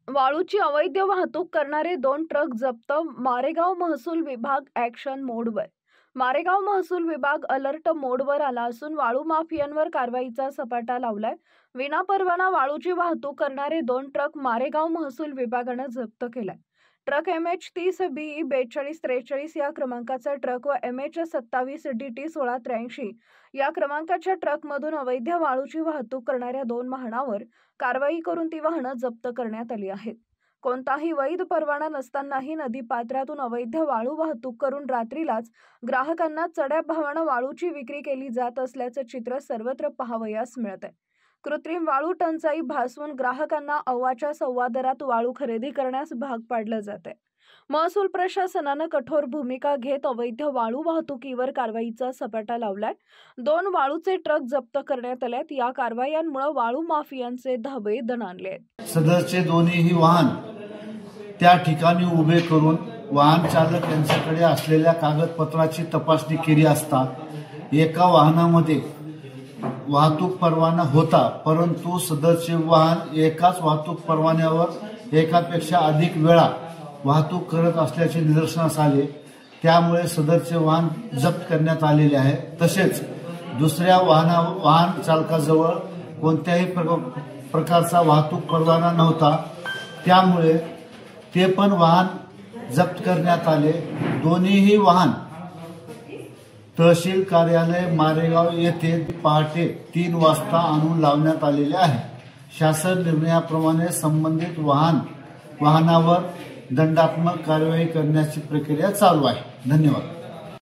वाळूची अवैध वाहतूक करणारे 2 ट्रक जप्त. मारेगाव महसूल विभाग ॲक्शन मोडवर. मारेगाव महसूल विभाग अलर्ट मोडवर आला असून वाळू माफियांवर कारवाईचा सपाटा लावलाय. विनापरवाना वाळूची वाहतूक करणारे 2 ट्रक मारेगाव महसूल विभागानं जप्त केलाय. ट्रक MH30BE 4243 या क्रमांकाचा ट्रक व MH27DT 1683 या क्रमांकाच्या ट्रकमधून अवैध वाळूची वाहतूक करणाऱ्या 2 वाहनांवर कारवाई करून ती वाहनं जप्त करण्यात आली आहेत. कोणताही वैध परवाना नसतानाही नदीपात्रातून अवैध वाळू वाहतूक करून रात्रीलाच ग्राहकांना चढ्या भावानं वाळूची विक्री केली जात असल्याचं चित्र सर्वत्र पाहावयास मिळतंय. कृत्रिम वाळू टंचाई भासवून ग्राहकांना अव्वाच्या सव्वा दरात वाळू खरेदी करण्यास भाग पाडलं जातंय. महसूल प्रशासनानं कठोर भूमिका घेत अवैध वाळू वाहतुकीवर कारवाईचा सपाटा लावलाय. 2 वाळूचे ट्रक जप्त करण्यात आलेत. या कारवायांमुळे वाळू माफियांचे धाबे दणाणले. सदरचे दोन्हीही वाहन त्या ठिकाणी उभे करून वाहन चालक यांच्याकडे असलेल्या कागदपत्राची तपासणी केली असता एका वाहनामध्ये वाहतूक परवाना होता, परंतु सदरचे वाहन एकाच वाहतूक परवान्यावर एकापेक्षा अधिक वेळा वाहतूक करत असल्याचे निदर्शनास आले. त्यामुळे सदरचे वाहन जप्त करण्यात आलेले आहे. तसेच दुसऱ्या वाहन चालकाजवळ कोणत्याही प्रकारचा वाहतूक परवाना नव्हता, त्यामुळे ते पण वाहन जप्त करण्यात आले. दोन्हीही वाहन तहसील कार्यालय मारेगाव येथे पहाटे 3 वाजता आणून लावण्यात आलेले आहे. शासन निर्णयाप्रमाणे संबंधित वाहनावर दंडात्मक कारवाई करण्याची प्रक्रिया चालू आहे. धन्यवाद.